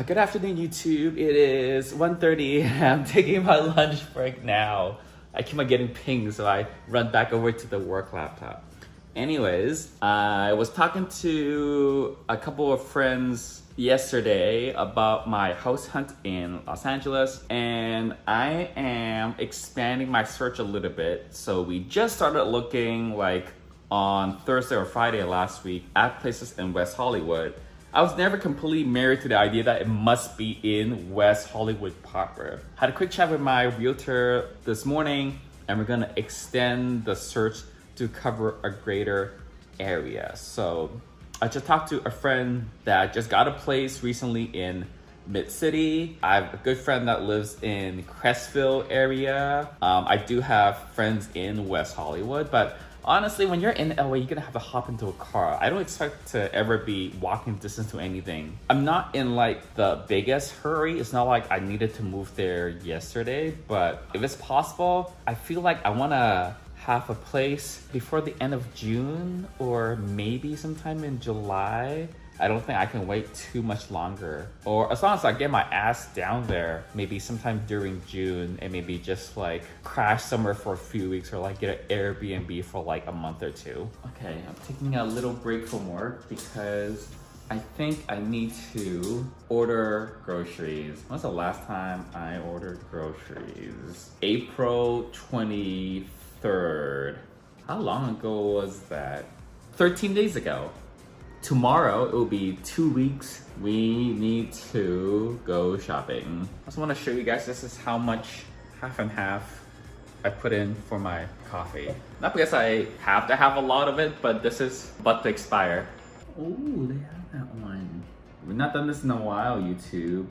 Good afternoon, YouTube. It is 1:30. I'm taking my lunch break now. I keep on getting pinged, so I run back over to the work laptop. Anyways, I was talking to a couple of friends yesterday about my house hunt in Los Angeles, and I am expanding my search a little bit. So we just started looking on Thursday or Friday last week at places in West Hollywood. I was never completely married to the idea that it must be in West Hollywood proper. Had a quick chat with my realtor this morning, and we're gonna extend the search to cover a greater area. So I just talked to a friend that just got a place recently in Mid-City. I have a good friend that lives in Crestville area. I do have friends in West Hollywood, but honestly, when you're in LA, you're gonna have to hop into a car. I don't expect to ever be walking distance to anything. I'm not in the biggest hurry. It's not like I needed to move there yesterday, but if it's possible, I feel like I wanna have a place before the end of June or maybe sometime in July. I don't think I can wait too much longer. Or as long as I get my ass down there, maybe sometime during June, and maybe just crash somewhere for a few weeks, or get an Airbnb for a month or two. Okay, I'm taking a little break from work because I think I need to order groceries. When's the last time I ordered groceries? April 23rd. How long ago was that? 13 days ago. Tomorrow, it will be 2 weeks. We need to go shopping. I just want to show you guys, this is how much half and half I put in for my coffee. Not because I have to have a lot of it, but this is about to expire. Oh, they have that one. We've not done this in a while, YouTube.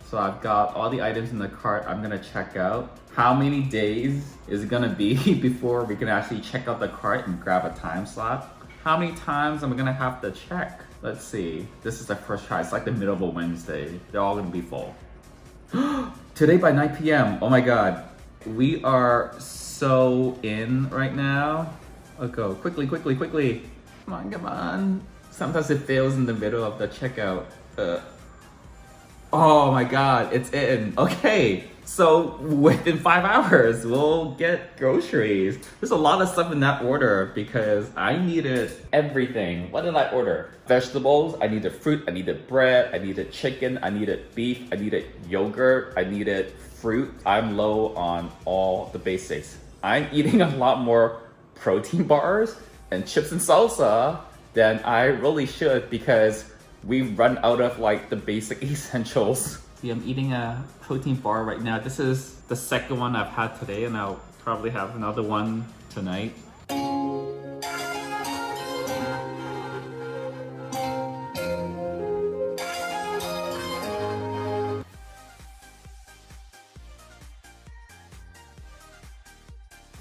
So I've got all the items in the cart I'm gonna check out. How many days is it gonna be before we can actually check out the cart and grab a time slot? How many times am I gonna have to check? Let's see. This is the first try. It's the middle of a Wednesday. They're all gonna be full. Today by 9 p.m. Oh my God. We are so in right now. Let's go. Quickly, quickly, quickly. Come on, come on. Sometimes it fails in the middle of the checkout. Oh my God, it's in. Okay. So within 5 hours, we'll get groceries. There's a lot of stuff in that order because I needed everything. What did I order? Vegetables, I needed fruit, I needed bread, I needed chicken, I needed beef, I needed yogurt, I needed fruit. I'm low on all the basics. I'm eating a lot more protein bars and chips and salsa than I really should because we've run out of the basic essentials. See, I'm eating a protein bar right now. This is the second one I've had today, and I'll probably have another one tonight.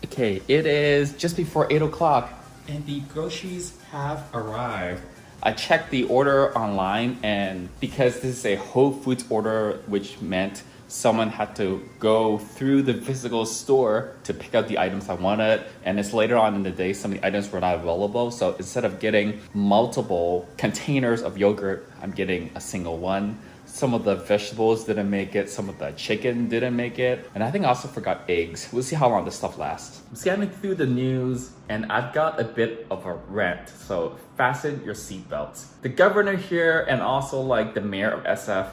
Okay, it is just before 8 o'clock, and the groceries have arrived. I checked the order online, and because this is a Whole Foods order, which meant someone had to go through the physical store to pick out the items I wanted, and it's later on in the day, some of the items were not available. So instead of getting multiple containers of yogurt, I'm getting a single one. Some of the vegetables didn't make it, some of the chicken didn't make it, and I think I also forgot eggs. We'll see how long this stuff lasts. I'm scanning through the news, and I've got a bit of a rant, so fasten your seatbelts. The governor here, and also the mayor of SF,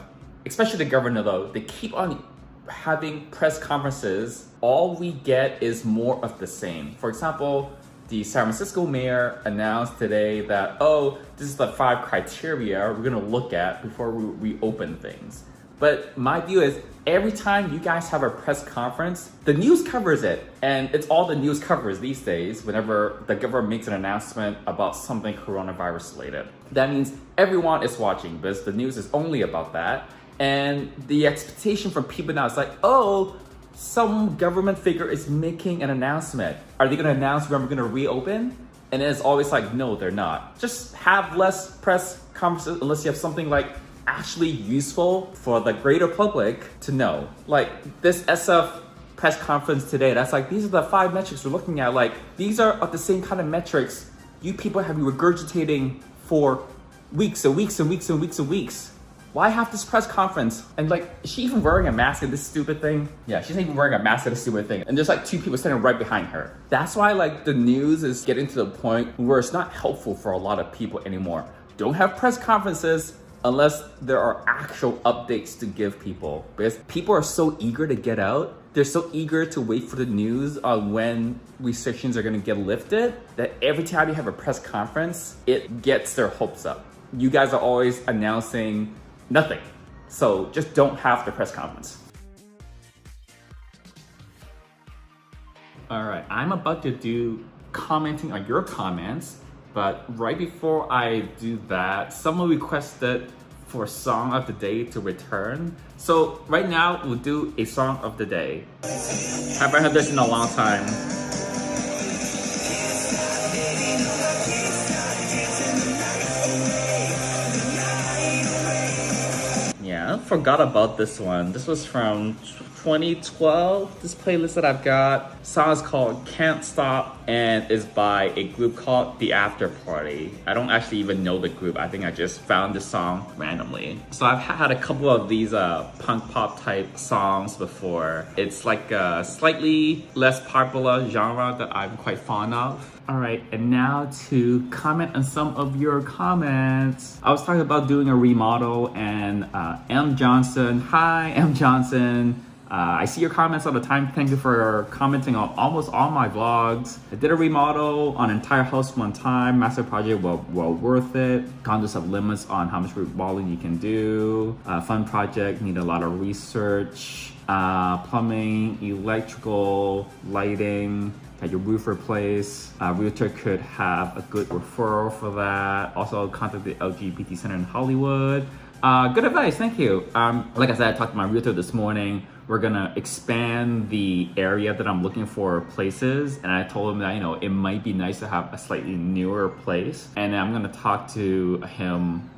especially the governor though, they keep on having press conferences. All we get is more of the same. For example, the San Francisco mayor announced today that, oh, this is the 5 criteria we're gonna look at before we reopen things. But my view is, every time you guys have a press conference, the news covers it. And it's all the news covers these days whenever the government makes an announcement about something coronavirus related. That means everyone is watching because the news is only about that. And the expectation from people now is oh, some government figure is making an announcement. Are they gonna announce when we're gonna reopen? And it's always no, they're not. Just have less press conferences unless you have something actually useful for the greater public to know. This SF press conference today, that's these are the 5 metrics we're looking at. These are the same kind of metrics you people have been regurgitating for weeks and weeks and weeks and weeks and weeks. why have this press conference? And like, is she even wearing a mask at this stupid thing? Yeah, she's not even wearing a mask at this stupid thing. And there's like 2 people standing right behind her. That's why like the news is getting to the point where it's not helpful for a lot of people anymore. Don't have press conferences unless there are actual updates to give people. Because people are so eager to get out. They're so eager to wait for the news on when restrictions are gonna get lifted that every time you have a press conference, it gets their hopes up. You guys are always announcing nothing. So just don't have the press conference. All right, I'm about to do commenting on your comments, but right before I do that, someone requested for song of the day to return. So right now we'll do a song of the day. Haven't heard this in a long time. Yeah, I forgot about this one. This was from 2012, this playlist that I've got. The song is called Can't Stop and is by a group called The After Party. I don't actually even know the group. I think I just found this song randomly. So I've had a couple of these punk pop type songs before. It's like a slightly less popular genre that I'm quite fond of. All right, and now to comment on some of your comments. I was talking about doing a remodel and M. Johnson, hi M. Johnson. I see your comments all the time. Thank you for commenting on almost all my vlogs. I did a remodel on an entire house one time. Massive project, well worth it. Condos have limits on how much remodeling you can do. Fun project, need a lot of research. Plumbing, electrical, lighting. Had your roof replaced. Realtor could have a good referral for that. Also contact the LGBT Center in Hollywood. Good advice, thank you. Like I said, I talked to my realtor this morning. We're gonna expand the area that I'm looking for places. And I told him that, you know, it might be nice to have a slightly newer place. And I'm gonna talk to him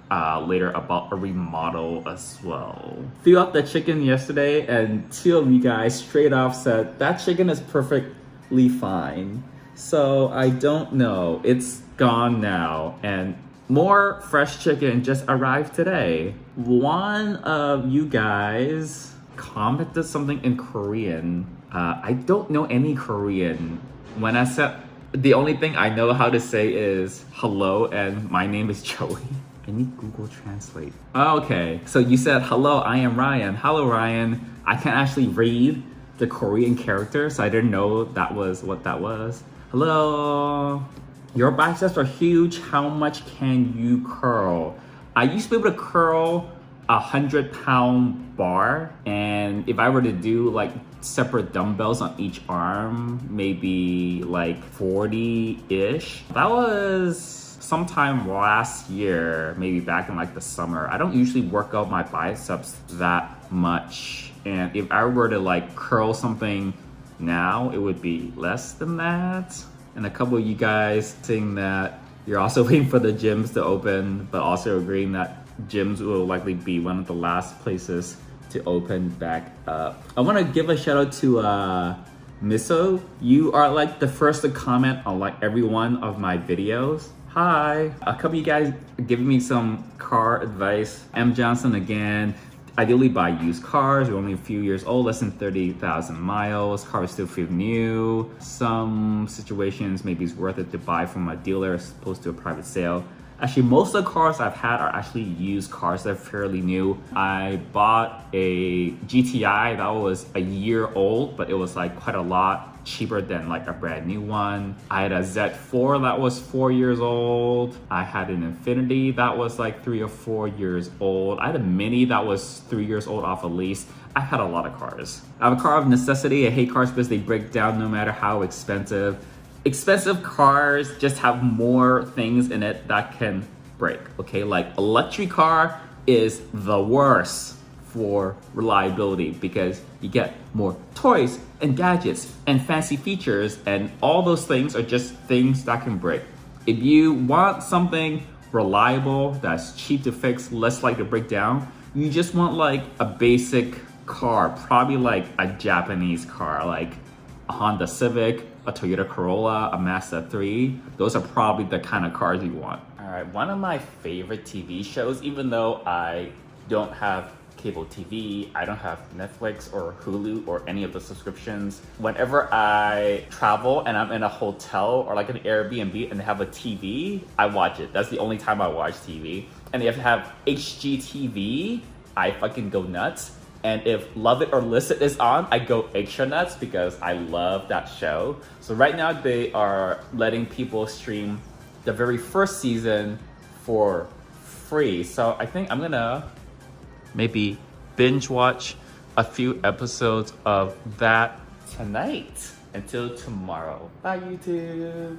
later about a remodel as well. Threw out the chicken yesterday and 2 of you guys straight off said, that chicken is perfectly fine. So I don't know, it's gone now. And more fresh chicken just arrived today. One of you guys commented something in Korean. I don't know any Korean. When I said, the only thing I know how to say is hello and my name is Joey. I need Google Translate. Okay, so you said hello, I am Ryan. Hello Ryan. I can't actually read the Korean character, so I didn't know that was what that was. Hello. Your biceps are huge. How much can you curl? I used to be able to curl 100-pound bar, and if I were to do like separate dumbbells on each arm, maybe like 40-ish. That was sometime last year, maybe back in like the summer. I don't usually work out my biceps that much, and if I were to like curl something now, it would be less than that. And a couple of you guys saying that you're also waiting for the gyms to open, but also agreeing that gyms will likely be one of the last places to open back up. I want to give a shout out to Miso. You are like the first to comment on like every one of my videos. Hi. A couple of you guys giving me some car advice. M. Johnson again. Ideally buy used cars. You're only a few years old, less than 30,000 miles. Cars still feel new. Some situations maybe it's worth it to buy from a dealer as opposed to a private sale. Actually, most of the cars I've had are actually used cars that are fairly new. I bought a GTI that was a year old, but it was like quite a lot cheaper than like a brand new one. I had a Z4 that was 4 years old. I had an Infiniti that was like 3 or 4 years old. I had a Mini that was 3 years old off a lease. I had a lot of cars. I have a car of necessity. I hate cars because they break down no matter how expensive. Expensive cars just have more things in it that can break, okay? Like a luxury car is the worst for reliability because you get more toys and gadgets and fancy features, and all those things are just things that can break. If you want something reliable that's cheap to fix, less likely to break down, you just want like a basic car, probably like a Japanese car, like a Honda Civic, a Toyota Corolla, a Mazda 3. Those are probably the kind of cars you want. All right, one of my favorite TV shows, even though I don't have cable TV, I don't have Netflix or Hulu or any of the subscriptions. Whenever I travel and I'm in a hotel or like an Airbnb and they have a TV, I watch it. That's the only time I watch TV. And if they have HGTV, I fucking go nuts. And if Love It or List It is on, I go extra nuts because I love that show. So right now they are letting people stream the very first season for free. So I think I'm gonna maybe binge watch a few episodes of that tonight. Until tomorrow. Bye, YouTube.